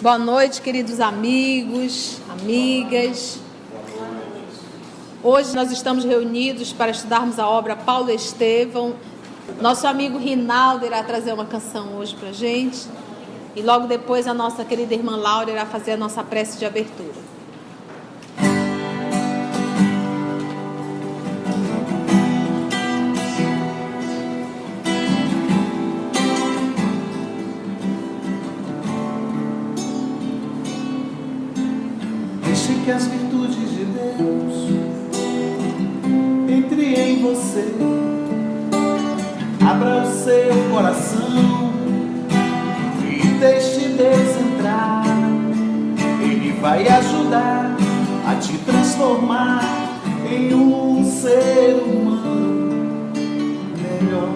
Boa noite, queridos amigos, amigas. Hoje nós estamos reunidos para estudarmos a obra Paulo Estevão. Nosso amigo Rinaldo irá trazer uma canção hoje para a gente. E logo depois a nossa querida irmã Laura irá fazer a nossa prece de abertura. Deixe que as virtudes de Deus entre em você, abra o seu coração e deixe Deus entrar. Ele vai ajudar a te transformar em um ser humano melhor.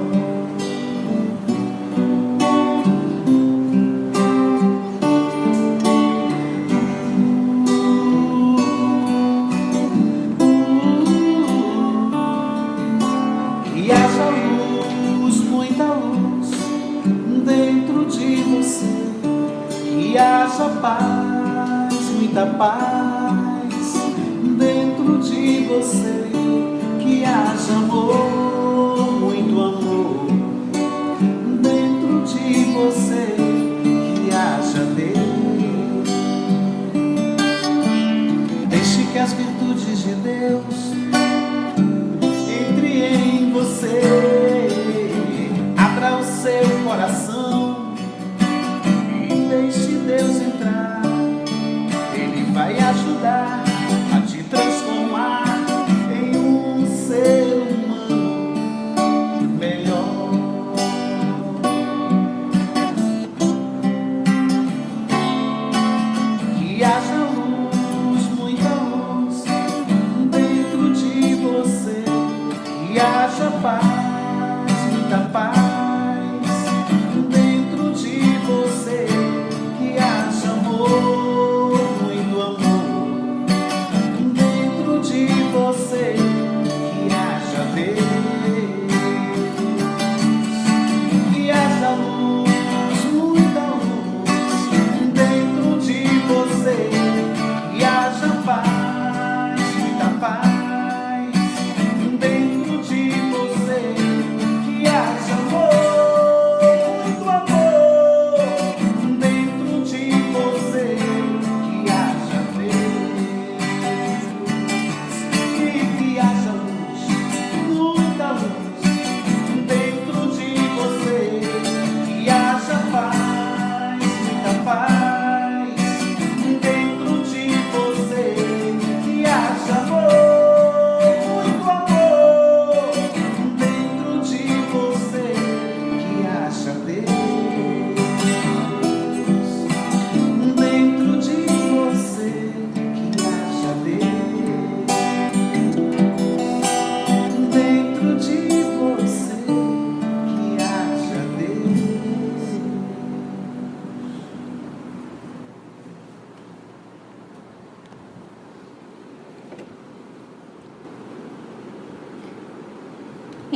Que haja luz, muita luz dentro de você. Que haja paz, muita paz dentro de você. Que haja amor, muito amor dentro de você. Que haja Deus. Deixe que as virtudes de Deus entre em você, abra o seu coração e deixe Deus entrar. Ele vai ajudar a te transformar em um ser humano melhor. Que haja luz, muita luz dentro de você. Que haja paz, muita paz dentro de você. Que haja amor, muito amor dentro de você. Que haja Deus. Que haja luz, muita luz dentro de você. Que haja paz, muita paz dentro de você. Que haja amor, muito amor dentro de você. Que haja Deus. E que haja luz, muita luz dentro de você. Que haja paz, muita paz dentro de você. Que haja amor, muito amor dentro de você. Que haja Deus dentro de você. Que haja Deus dentro de você. Que haja Deus.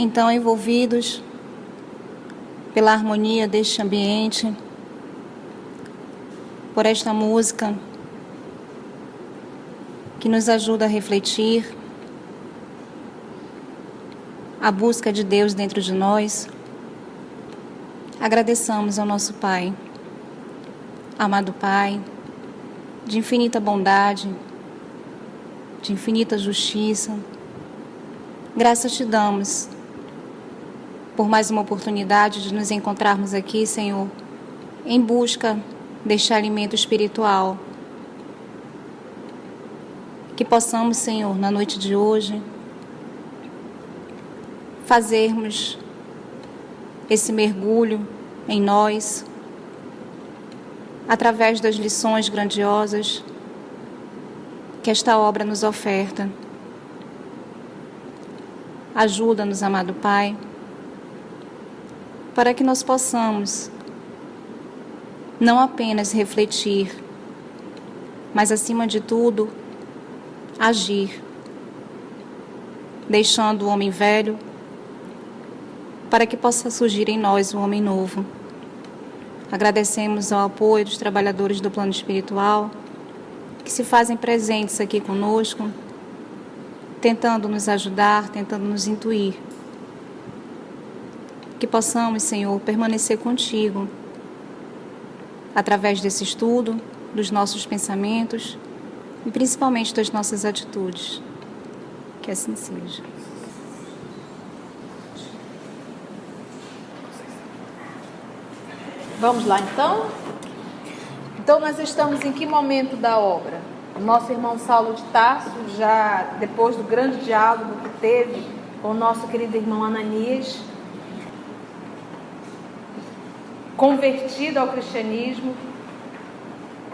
Então, envolvidos pela harmonia deste ambiente, por esta música que nos ajuda a refletir a busca de Deus dentro de nós, agradeçamos ao nosso Pai, amado Pai, de infinita bondade, de infinita justiça. Graças te damos por mais uma oportunidade de nos encontrarmos aqui, Senhor, em busca deste alimento espiritual. Que possamos, Senhor, na noite de hoje, fazermos esse mergulho em nós, através das lições grandiosas que esta obra nos oferta. Ajuda-nos, amado Pai, para que nós possamos não apenas refletir, mas, acima de tudo, agir, deixando o homem velho para que possa surgir em nós um homem novo. Agradecemos ao apoio dos trabalhadores do plano espiritual, que se fazem presentes aqui conosco, tentando nos ajudar, tentando nos intuir. Que possamos, Senhor, permanecer contigo, através desse estudo, dos nossos pensamentos e principalmente das nossas atitudes. Que assim seja. Vamos lá então? Então nós estamos em que momento da obra? O nosso irmão Saulo de Tarso, já depois do grande diálogo que teve com o nosso querido irmão Ananias, convertido ao cristianismo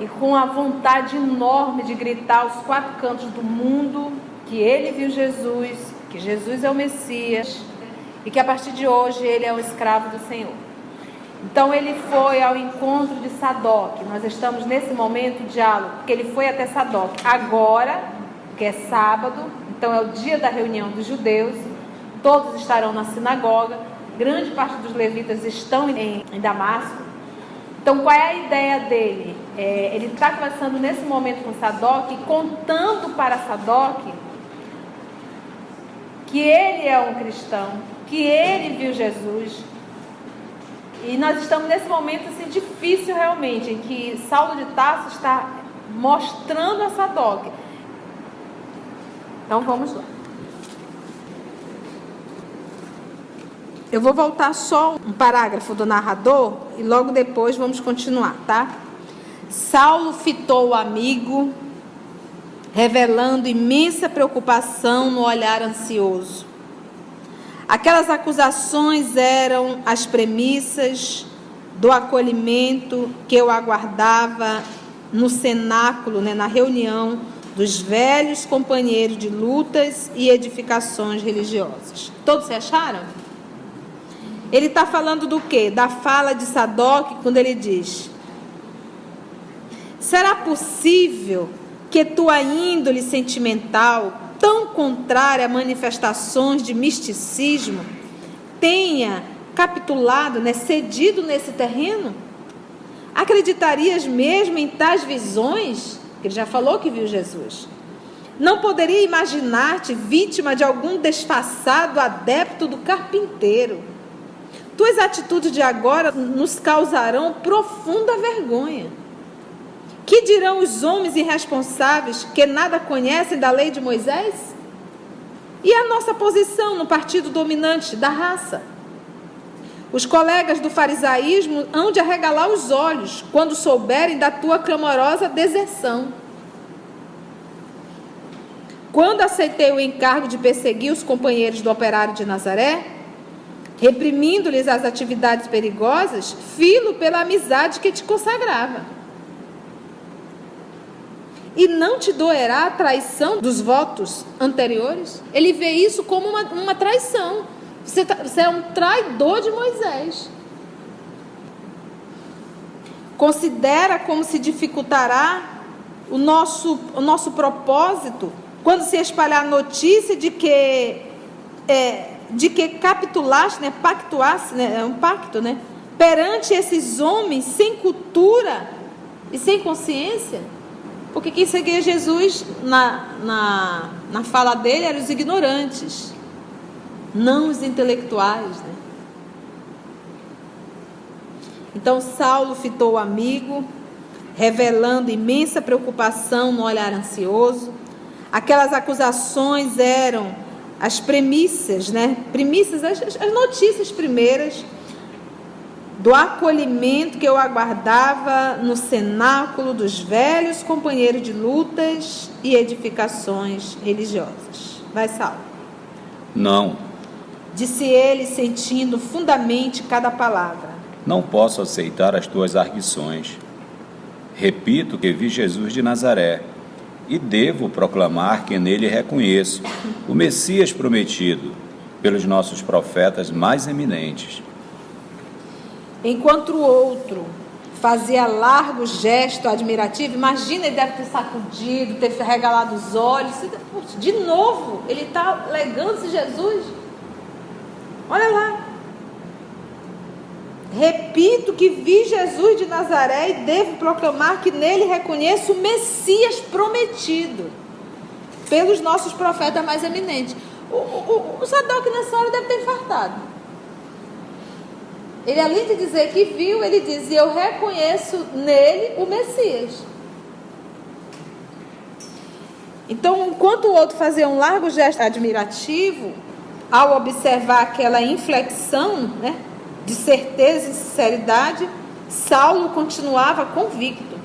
e com a vontade enorme de gritar aos quatro cantos do mundo que ele viu Jesus, que Jesus é o Messias e que a partir de hoje ele é o escravo do Senhor. Então ele foi ao encontro de Sadoc. Nós estamos nesse momento de diálogo, porque ele foi até Sadoc agora, que é sábado, então é o dia da reunião dos judeus, todos estarão na sinagoga, grande parte dos levitas estão em Damasco. Então qual é a ideia dele? Ele está conversando nesse momento com Sadoc, contando para Sadoc que ele é um cristão, que ele viu Jesus. E nós estamos nesse momento assim, difícil realmente, em que Saulo de Tarso está mostrando a Sadoc. Então vamos lá. Eu vou voltar só um parágrafo do narrador e logo depois vamos continuar, tá? Saulo fitou o amigo, revelando imensa preocupação no olhar ansioso. Aquelas acusações eram as premissas do acolhimento que eu aguardava no cenáculo, na reunião dos velhos companheiros de lutas e edificações religiosas. Todos se acharam? Ele está falando do quê? Da fala de Sadoc, quando ele diz: será possível que tua índole sentimental, tão contrária a manifestações de misticismo, tenha capitulado, cedido nesse terreno? Acreditarias mesmo em tais visões? Ele já falou que viu Jesus. Não poderia imaginar-te vítima de algum desfaçado adepto do carpinteiro. Tuas atitudes de agora nos causarão profunda vergonha. Que dirão os homens irresponsáveis que nada conhecem da lei de Moisés? E a nossa posição no partido dominante da raça? Os colegas do farisaísmo hão de arregalar os olhos quando souberem da tua clamorosa deserção. Quando aceitei o encargo de perseguir os companheiros do operário de Nazaré, reprimindo-lhes as atividades perigosas, filo pela amizade que te consagrava. E não te doerá a traição dos votos anteriores? Ele vê isso como uma traição. Você é um traidor de Moisés. Considera como se dificultará o nosso propósito quando se espalhar a notícia de que capitulaste, pactuaste, é um pacto, perante esses homens sem cultura e sem consciência? Porque quem seguia Jesus na fala dele eram os ignorantes, não os intelectuais. Então Saulo fitou o amigo, revelando imensa preocupação no olhar ansioso. Aquelas acusações eram as premissas, as notícias primeiras do acolhimento que eu aguardava no cenáculo dos velhos companheiros de lutas e edificações religiosas. Vai, Saulo. Não. Disse ele, sentindo fundamente cada palavra. Não posso aceitar as tuas arguições. Repito que vi Jesus de Nazaré e devo proclamar que nele reconheço o Messias prometido pelos nossos profetas mais eminentes. Enquanto o outro fazia largo gesto admirativo, imagina, ele deve ter sacudido, ter regalado os olhos. De novo, ele está legando-se Jesus. Olha lá. Repito que vi Jesus de Nazaré e devo proclamar que nele reconheço o Messias prometido pelos nossos profetas mais eminentes. O Sadoc nessa hora deve ter infartado. Ele, além de dizer que viu, ele diz: eu reconheço nele o Messias. Então, enquanto o outro fazia um largo gesto admirativo, ao observar aquela inflexão, né, de certeza e sinceridade, Saulo continuava convicto.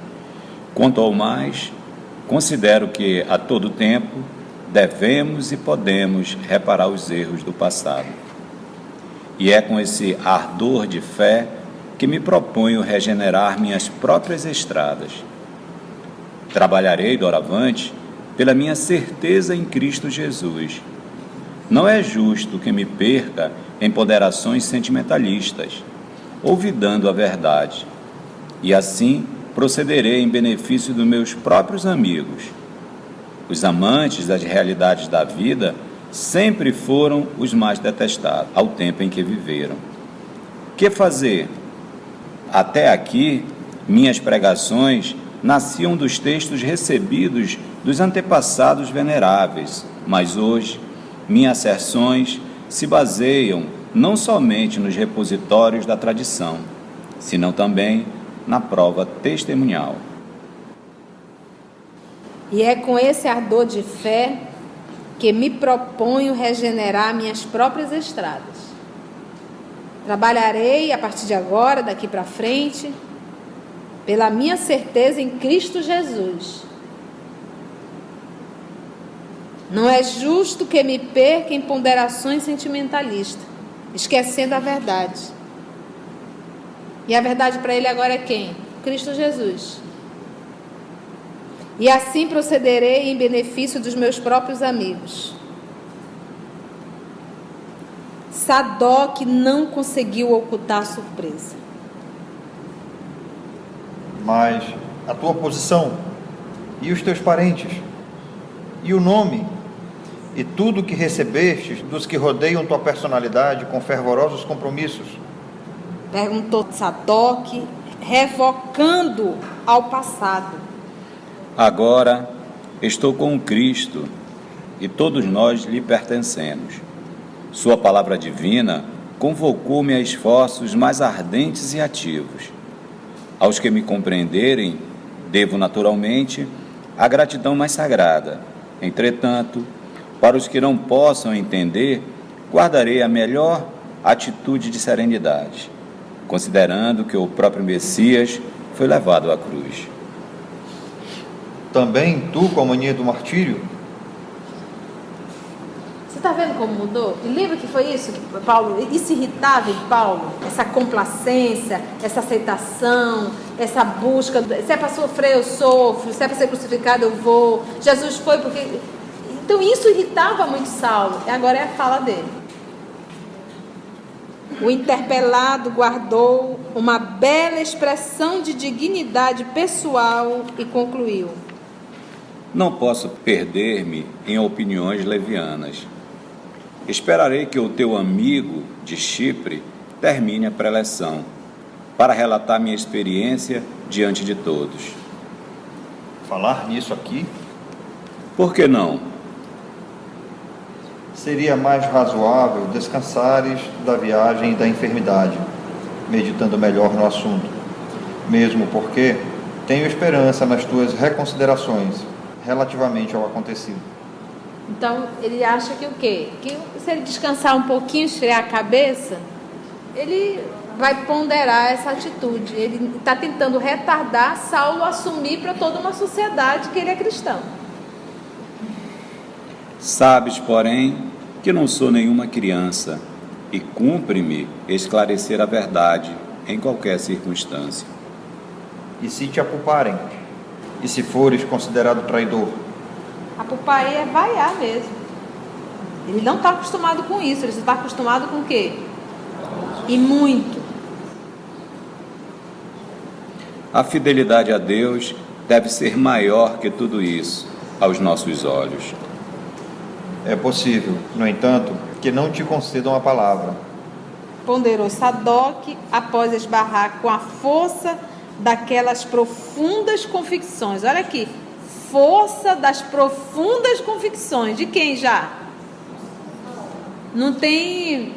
Quanto ao mais, considero que a todo tempo devemos e podemos reparar os erros do passado. E é com esse ardor de fé que me proponho regenerar minhas próprias estradas. Trabalharei doravante pela minha certeza em Cristo Jesus. Não é justo que me perca em ponderações sentimentalistas, olvidando a verdade, e assim procederei em benefício dos meus próprios amigos. Os amantes das realidades da vida sempre foram os mais detestados ao tempo em que viveram. Que fazer? Até aqui, minhas pregações nasciam dos textos recebidos dos antepassados veneráveis, mas hoje minhas asserções se baseiam não somente nos repositórios da tradição, senão também na prova testemunhal. E é com esse ardor de fé que me proponho regenerar minhas próprias estradas. Trabalharei a partir de agora, daqui para frente, pela minha certeza em Cristo Jesus. Não é justo que me perca em ponderações sentimentalistas, esquecendo a verdade. E a verdade para ele agora é quem? Cristo Jesus. E assim procederei em benefício dos meus próprios amigos. Sadoc não conseguiu ocultar a surpresa. Mas a tua posição, e os teus parentes, e o nome, e tudo que recebestes dos que rodeiam tua personalidade com fervorosos compromissos? Perguntou Sadoc, revocando ao passado. Agora estou com Cristo e todos nós lhe pertencemos. Sua palavra divina convocou-me a esforços mais ardentes e ativos. Aos que me compreenderem, devo naturalmente a gratidão mais sagrada. Entretanto, para os que não possam entender, guardarei a melhor atitude de serenidade, considerando que o próprio Messias foi levado à cruz. Também tu, com a mania do martírio? Você está vendo como mudou? E lembra que foi isso que Paulo, isso irritava em Paulo? Essa complacência, essa aceitação, essa busca. Se é para sofrer, eu sofro. Se é para ser crucificado, eu vou. Jesus foi porque... Então isso irritava muito Saulo. E agora é a fala dele. O interpelado guardou uma bela expressão de dignidade pessoal e concluiu: Não posso perder-me em opiniões levianas. Esperarei que o teu amigo de Chipre termine a preleção, para relatar minha experiência diante de todos. Falar nisso aqui? Por que não? Seria mais razoável descansares da viagem e da enfermidade, meditando melhor no assunto, mesmo porque tenho esperança nas tuas reconsiderações relativamente ao acontecido. Então, ele acha que o quê? Que se ele descansar um pouquinho, esfriar a cabeça, ele vai ponderar essa atitude. Ele está tentando retardar Saulo a assumir para toda uma sociedade que ele é cristão. Sabes, porém, que não sou nenhuma criança e cumpre-me esclarecer a verdade em qualquer circunstância. E se te apuparem? E se fores considerado traidor? A pupaí é vaiar mesmo. Ele não está acostumado com isso. Ele está acostumado com o quê? E muito. A fidelidade a Deus deve ser maior que tudo isso aos nossos olhos. É possível, no entanto, que não te concedam a palavra. ponderou Sadoc após esbarrar com a força daquelas profundas convicções. Olha aqui, força das profundas convicções. De quem já? Não tem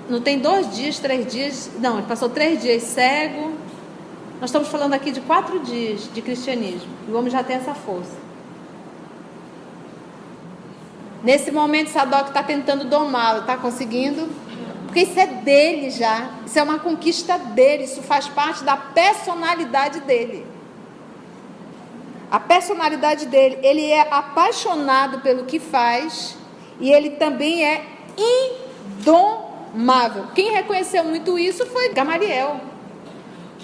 2 dias, 3 dias. Não, ele passou 3 dias cego. Nós estamos falando aqui de 4 dias de cristianismo. E o homem já tem essa força. Nesse momento, Sadoc está tentando domá-lo. Está conseguindo? Porque isso é dele já. Isso é uma conquista dele. Isso faz parte da personalidade dele. A personalidade dele. Ele é apaixonado pelo que faz. E ele também é indomável. Quem reconheceu muito isso foi Gamaliel.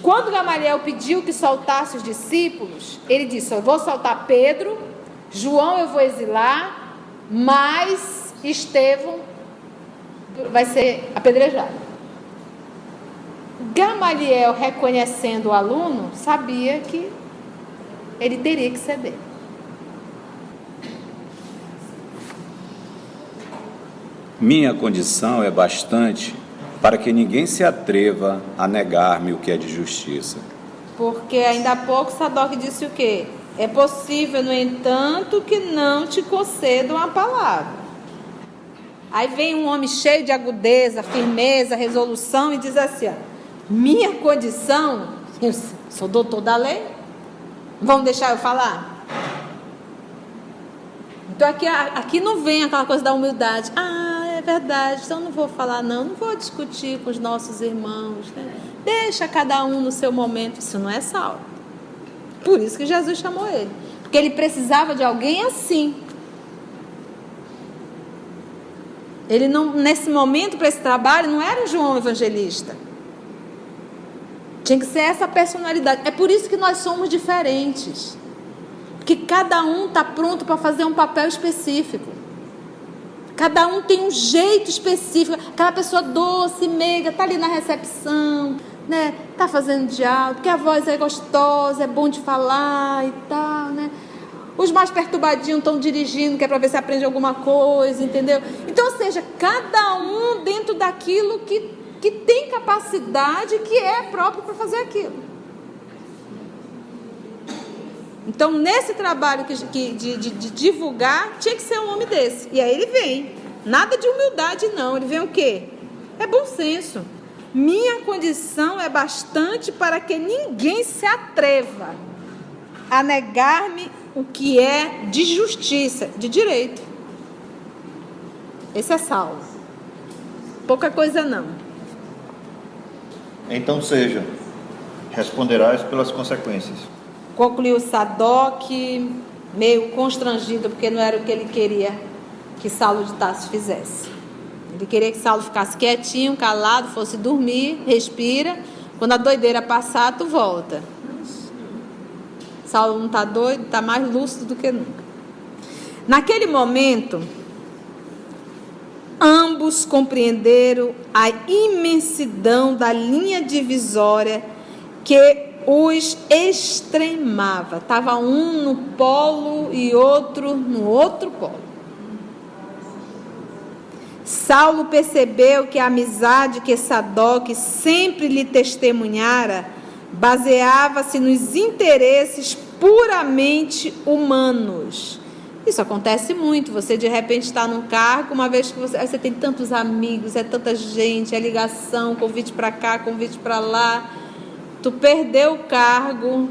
Quando Gamaliel pediu que soltasse os discípulos, ele disse: eu vou soltar Pedro, João eu vou exilar, mas Estevão vai ser apedrejado. Gamaliel, reconhecendo o aluno, sabia que ele teria que ceder. Minha condição é bastante para que ninguém se atreva a negar-me o que é de justiça. Porque ainda há pouco Sadoc disse o quê? É possível, no entanto, que não te concedam a palavra. Aí vem um homem cheio de agudeza, firmeza, resolução e diz assim: ó, minha condição, eu sou doutor da lei, vão deixar eu falar? Então aqui não vem aquela coisa da humildade. É verdade, então não vou falar não vou discutir com os nossos irmãos, né? Deixa cada um no seu momento. Isso não é Saulo. Por isso que Jesus chamou ele, porque ele precisava de alguém assim. Ele não, nesse momento, para esse trabalho, não era um João Evangelista. Tinha que ser essa personalidade. É por isso que nós somos diferentes, porque cada um está pronto para fazer um papel específico. Cada um tem um jeito específico. Aquela pessoa doce, meiga, está ali na recepção, né? Está fazendo diálogo, porque a voz é gostosa, é bom de falar e tal, né? Os mais perturbadinhos estão dirigindo, que é para ver se aprende alguma coisa, entendeu? Então, ou seja, cada um dentro daquilo que tem capacidade, que é próprio para fazer aquilo. Então, nesse trabalho de divulgar, tinha que ser um homem desse. E aí ele vem. Nada de humildade, não. Ele vem o quê? É bom senso. Minha condição é bastante para que ninguém se atreva a negar-me o que é de justiça, de direito. Esse é Saulo. Pouca coisa não. Então seja, responderás pelas consequências. Concluiu Sadoc, meio constrangido, porque não era o que ele queria que Saulo de Tarso fizesse. Ele queria que Saulo ficasse quietinho, calado, fosse dormir, respira. Quando a doideira passar, tu volta. Saulo não está doido, está mais lúcido do que nunca. Naquele momento, ambos compreenderam a imensidão da linha divisória que os extremava. Estava um no polo e outro no outro polo. Saulo percebeu que a amizade que Sadoc sempre lhe testemunhara baseava-se nos interesses puramente humanos. Isso acontece muito. Você de repente está num cargo, uma vez que você tem tantos amigos, é tanta gente, é ligação, convite para cá, convite para lá. Tu perdeu o cargo,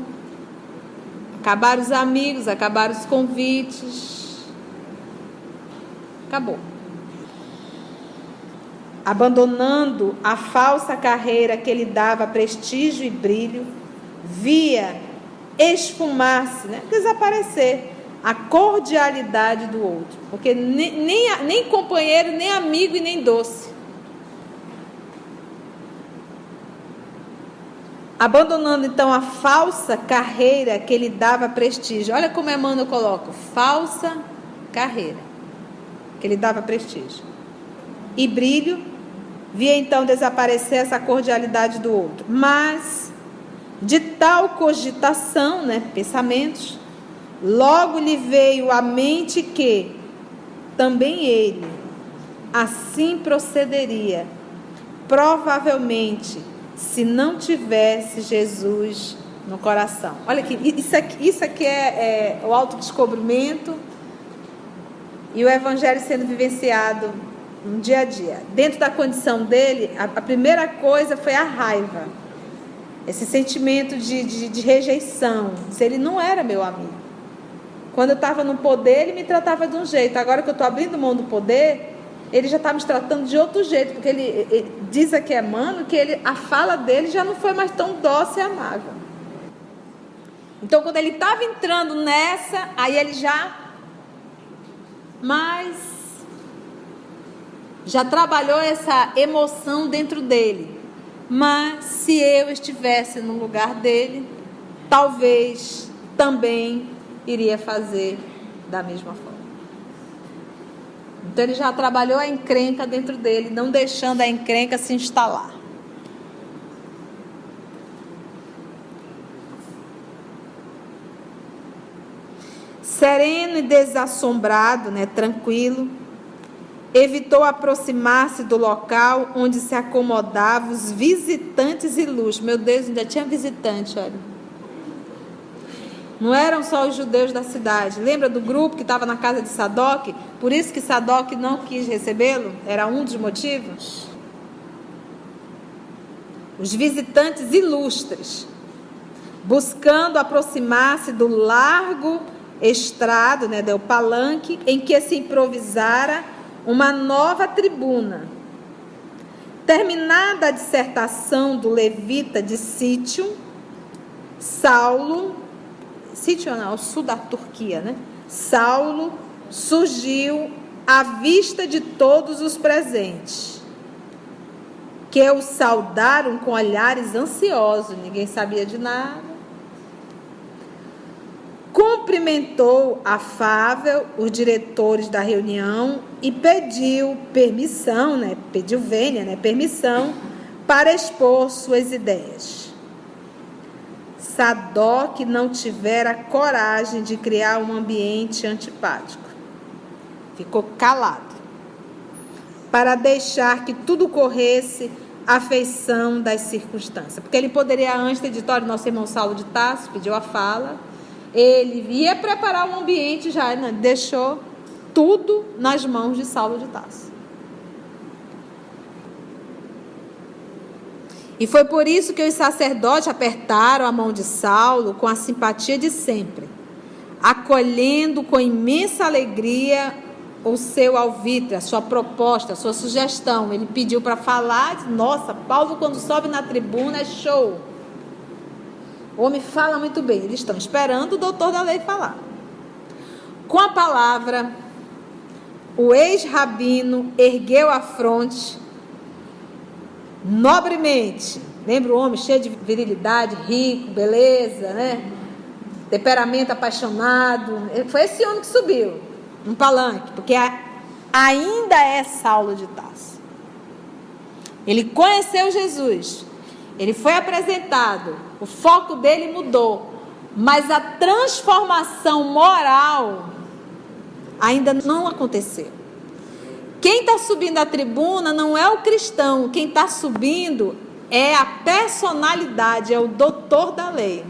acabaram os amigos, acabaram os convites. Acabou. Abandonando a falsa carreira que lhe dava prestígio e brilho, via esfumar-se, né, desaparecer a cordialidade do outro, porque nem companheiro, nem amigo e nem doce. Abandonando então a falsa carreira que lhe dava prestígio. Olha como Emmanuel coloca: falsa carreira que lhe dava prestígio e brilho, via então desaparecer essa cordialidade do outro. Mas de tal cogitação, né, pensamentos, logo lhe veio à mente que também ele assim procederia, provavelmente, se não tivesse Jesus no coração. Olha aqui, isso aqui é o autodescobrimento e o evangelho sendo vivenciado no dia a dia. Dentro da condição dele, a primeira coisa foi a raiva, esse sentimento de rejeição. Se ele não era meu amigo. Quando eu estava no poder, ele me tratava de um jeito. Agora que eu estou abrindo mão do poder, ele já está me tratando de outro jeito. Porque ele diz aqui, Emmanuel, que a fala dele já não foi mais tão dócil e amável. Então, quando ele estava entrando nessa, aí ele já trabalhou essa emoção dentro dele. Mas se eu estivesse no lugar dele, talvez também iria fazer da mesma forma. Então ele já trabalhou a encrenca dentro dele, não deixando a encrenca se instalar. Sereno e desassombrado, tranquilo, evitou aproximar-se do local onde se acomodavam os visitantes ilustres. Meu Deus, ainda tinha visitante, olha. Não eram só os judeus da cidade. Lembra do grupo que estava na casa de Sadoc? Por isso que Sadoc não quis recebê-lo? Era um dos motivos. Os visitantes ilustres, buscando aproximar-se do largo estrado, do palanque, em que se improvisara uma nova tribuna. Terminada a dissertação do levita de Sítio, Saulo, Sítio não, ao sul da Turquia, Saulo surgiu à vista de todos os presentes, que o saudaram com olhares ansiosos, ninguém sabia de nada. Cumprimentou afável os diretores da reunião e pediu permissão, pediu vênia, permissão para expor suas ideias. Sadoc não tivera coragem de criar um ambiente antipático. Ficou calado, para deixar que tudo corresse à feição das circunstâncias. Porque ele poderia, antes do editório, nosso irmão Saulo de Tarso pediu a fala, ele ia preparar um ambiente já, deixou tudo nas mãos de Saulo de Tarso. E foi por isso que os sacerdotes apertaram a mão de Saulo com a simpatia de sempre, acolhendo com imensa alegria o seu alvitre, a sua proposta, a sua sugestão. Ele pediu para falar. Nossa, Paulo quando sobe na tribuna é show. O homem fala muito bem. Eles estão esperando o doutor da lei falar. Com a palavra, o ex-rabino ergueu a fronte nobremente. Lembra o homem cheio de virilidade, rico, beleza, temperamento apaixonado. Foi esse homem que subiu no palanque, porque ainda é Saulo de Tarso. Ele conheceu Jesus, ele foi apresentado, o foco dele mudou, mas a transformação moral ainda não aconteceu. Quem está subindo a tribuna não é o cristão, quem está subindo é a personalidade, é o doutor da lei.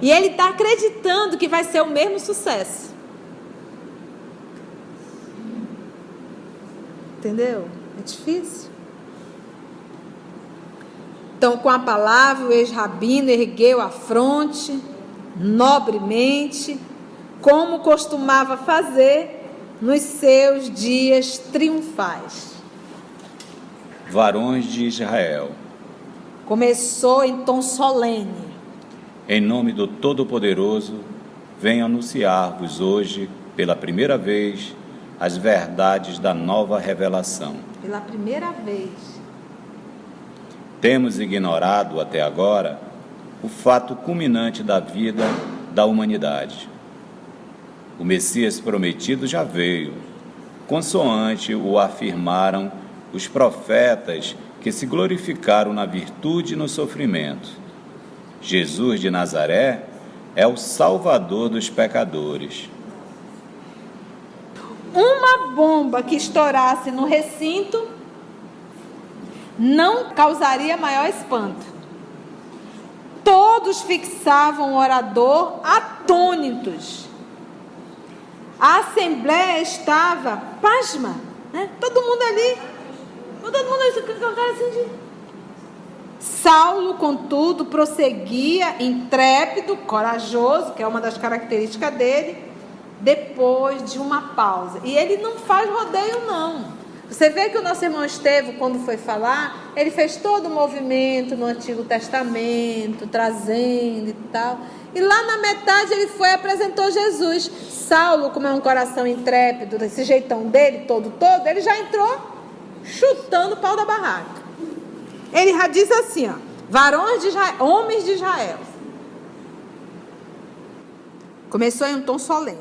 E ele está acreditando que vai ser o mesmo sucesso. Entendeu? É difícil. Então, com a palavra, o ex-rabino ergueu a fronte, nobremente, como costumava fazer nos seus dias triunfais. Varões de Israel. Começou em tom solene. Em nome do Todo-Poderoso, venho anunciar-vos hoje, pela primeira vez, as verdades da nova revelação. Pela primeira vez. Temos ignorado até agora o fato culminante da vida da humanidade. O Messias prometido já veio, consoante o afirmaram os profetas que se glorificaram na virtude e no sofrimento. Jesus de Nazaré é o Salvador dos pecadores. uma bomba que estourasse no recinto não causaria maior espanto. Todos fixavam o orador atônitos. A assembleia estava pasma, né? Todo mundo ali, com cara assim de... Saulo, contudo, prosseguia intrépido, corajoso, que é uma das características dele, depois de uma pausa. E ele não faz rodeio, não. Você vê que o nosso irmão Estevão, quando foi falar, ele fez todo o movimento no Antigo Testamento, trazendo e tal. E lá na metade ele foi e apresentou Jesus. Saulo, como é um coração intrépido, desse jeitão dele, todo, ele já entrou chutando o pau da barraca. Ele já diz assim, ó, varões de Israel, homens de Israel. Começou em um tom solene.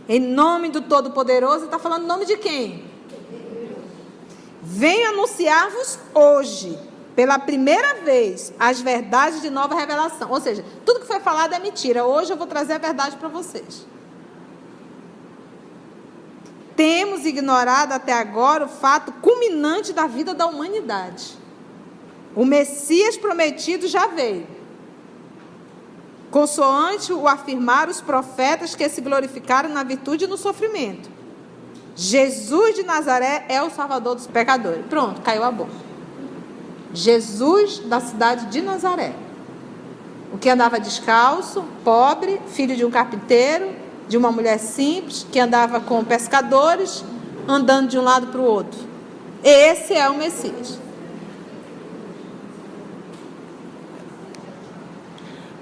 Em nome do Todo-Poderoso, está falando em nome de quem? Venho anunciar-vos hoje, pela primeira vez, as verdades de nova revelação. Ou seja, tudo que foi falado é mentira. Hoje eu vou trazer a verdade para vocês. Temos ignorado até agora o fato culminante da vida da humanidade. O Messias prometido já veio, consoante o afirmar os profetas que se glorificaram na virtude e no sofrimento. Jesus de Nazaré é o Salvador dos pecadores. Pronto, caiu a bomba. Jesus da cidade de Nazaré. O que andava descalço, pobre, filho de um carpinteiro, de uma mulher simples, que andava com pescadores, andando de um lado para o outro. Esse é o Messias.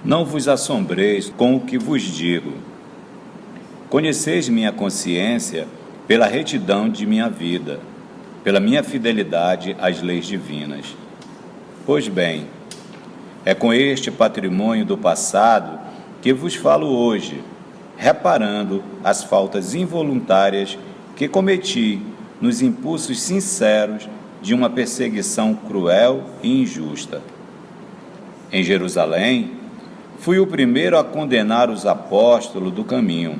Não vos assombreis com o que vos digo. Conheceis minha consciência pela retidão de minha vida, pela minha fidelidade às leis divinas. Pois bem, é com este patrimônio do passado que vos falo hoje, reparando as faltas involuntárias que cometi nos impulsos sinceros de uma perseguição cruel e injusta. Em Jerusalém, fui o primeiro a condenar os apóstolos do caminho.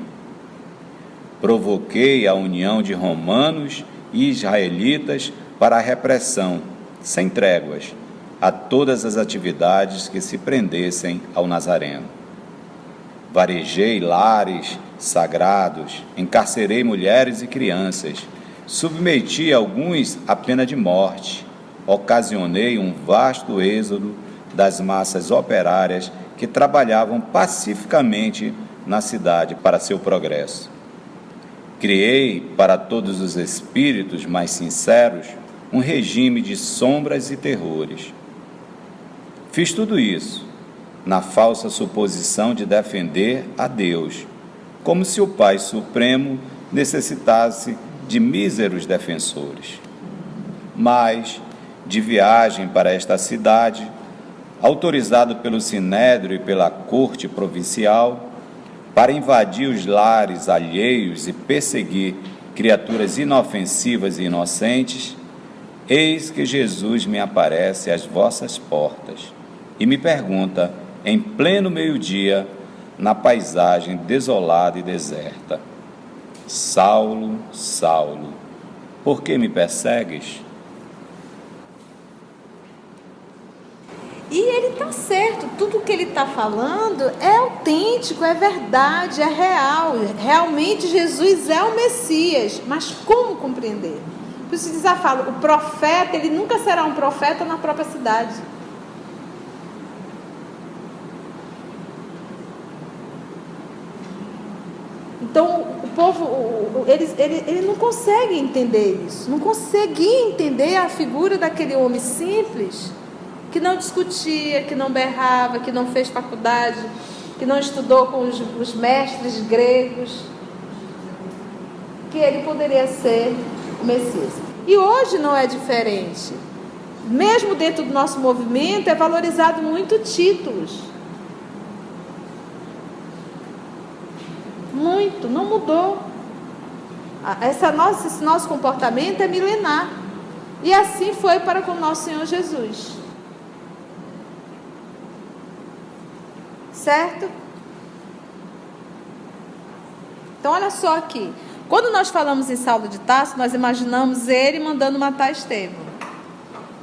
Provoquei a união de romanos e israelitas para a repressão, sem tréguas, a todas as atividades que se prendessem ao Nazareno. Varejei lares sagrados, encarcerei mulheres e crianças, submeti alguns à pena de morte, ocasionei um vasto êxodo das massas operárias que trabalhavam pacificamente na cidade para seu progresso. Criei para todos os espíritos mais sinceros um regime de sombras e terrores. Fiz tudo isso na falsa suposição de defender a Deus, como se o Pai Supremo necessitasse de míseros defensores. Mas, de viagem para esta cidade, autorizado pelo Sinédrio e pela corte provincial, para invadir os lares alheios e perseguir criaturas inofensivas e inocentes, eis que Jesus me aparece às vossas portas e me pergunta, em pleno meio-dia, na paisagem desolada e deserta: Saulo, Saulo, por que me persegues? E ele está certo, tudo que ele está falando é autêntico, é verdade, é real. Realmente Jesus é o Messias, mas como compreender? Por isso diz a fala, o profeta, ele nunca será um profeta na própria cidade. Então o povo, ele não consegue entender isso, não conseguia entender a figura daquele homem simples, que não discutia, que não berrava, que não fez faculdade, que não estudou com os mestres gregos, que ele poderia ser o Messias. E hoje não é diferente. Mesmo dentro do nosso movimento é valorizado muito títulos. Muito, não mudou. Esse nosso comportamento é milenar. E assim foi para com o nosso Senhor Jesus. Certo? Então olha só aqui. Quando nós falamos em Saulo de Tarso, nós imaginamos ele mandando matar Estevão.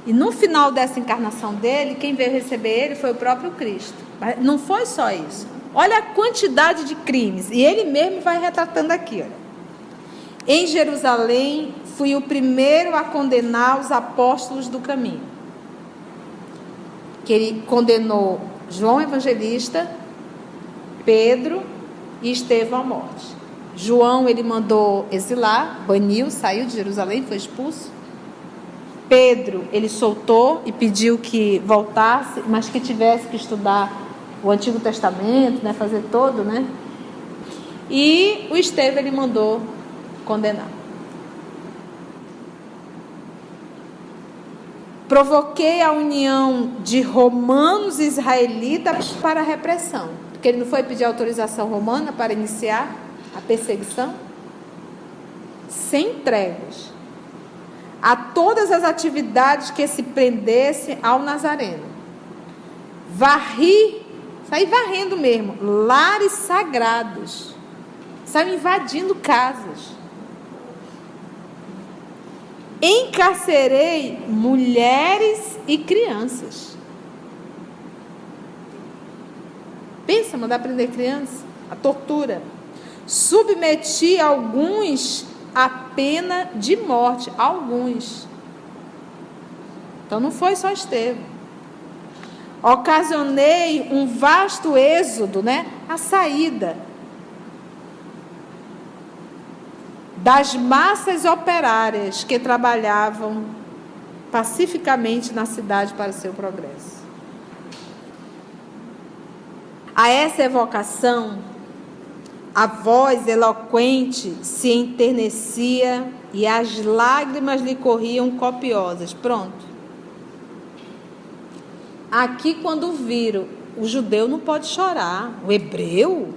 E no final dessa encarnação dele, quem veio receber ele foi o próprio Cristo. Mas não foi só isso. Olha a quantidade de crimes. E ele mesmo vai retratando aqui. Olha. Em Jerusalém, fui o primeiro a condenar os apóstolos do caminho. Que ele condenou João Evangelista, Pedro e Estevão à morte. João ele mandou exilar, baniu, saiu de Jerusalém, foi expulso. Pedro ele soltou e pediu que voltasse, mas que tivesse que estudar o Antigo Testamento, né, fazer todo, né? E o Estevão ele mandou condenar. Provoquei a união de romanos e israelitas para a repressão. Porque ele não foi pedir autorização romana para iniciar a perseguição? Sem tréguas. A todas as atividades que se prendessem ao Nazareno. Saí varrendo mesmo, lares sagrados. Saí invadindo casas. Encarcerei mulheres e crianças. Pensa, mandar prender criança? A tortura. Submeti alguns à pena de morte. Alguns. Então não foi só Estevão. Ocasionei um vasto êxodo, né? A saída das massas operárias que trabalhavam pacificamente na cidade para o seu progresso. A essa evocação, a voz eloquente se enternecia e as lágrimas lhe corriam copiosas. Pronto. Aqui, quando viram, o judeu não pode chorar, o hebreu.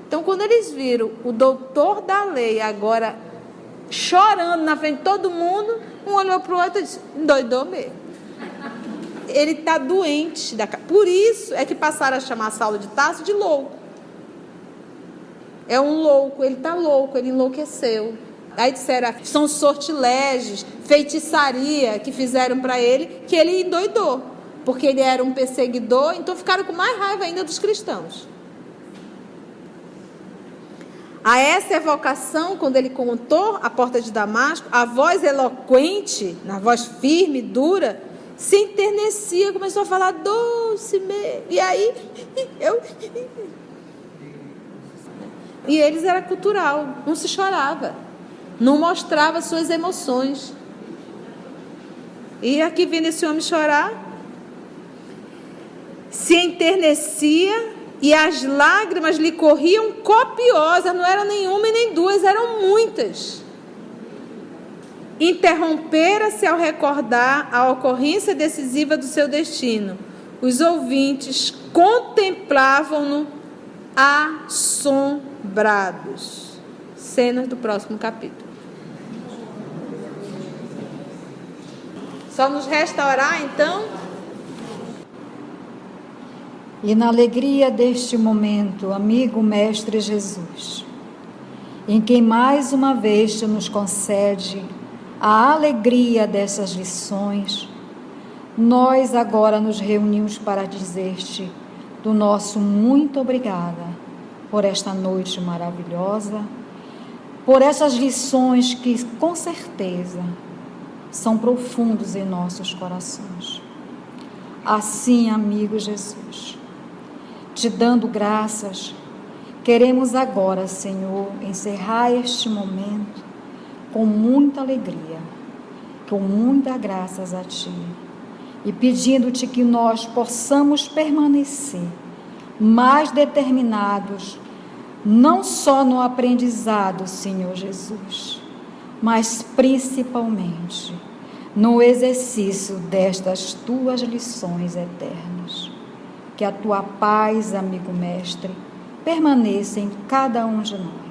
Então, quando eles viram o doutor da lei agora chorando na frente de todo mundo, um olhou para o outro e disse: endoidou mesmo. Ele está doente. Por isso é que passaram a chamar Saulo de Tarso de louco. É um louco, ele está louco, ele enlouqueceu. Aí disseram, são sortilégios, feitiçaria que fizeram para ele, que ele endoidou. Porque ele era um perseguidor, então ficaram com mais raiva ainda dos cristãos. A essa evocação, quando ele contou a porta de Damasco, a voz eloquente, na voz firme, dura, se enternecia, começou a falar doce mesmo. E aí, E eles era cultural, não se chorava, não mostrava suas emoções. E aqui vindo esse homem chorar, se enternecia e as lágrimas lhe corriam copiosas, não era nenhuma e nem duas, eram muitas. Interrompera-se ao recordar a ocorrência decisiva do seu destino. Os ouvintes contemplavam-no assombrados. Cenas do próximo capítulo. Só nos resta orar, então. E na alegria deste momento, amigo Mestre Jesus, em que mais uma vez tu nos concede a alegria dessas lições, nós agora nos reunimos para dizer-te do nosso muito obrigada por esta noite maravilhosa, por essas lições que com certeza são profundos em nossos corações. Assim, amigo Jesus, te dando graças, queremos agora, Senhor, encerrar este momento com muita alegria, com muitas graças a Ti, e pedindo-te que nós possamos permanecer mais determinados, não só no aprendizado, Senhor Jesus, mas principalmente no exercício destas Tuas lições eternas. Que a Tua paz, amigo Mestre, permaneça em cada um de nós.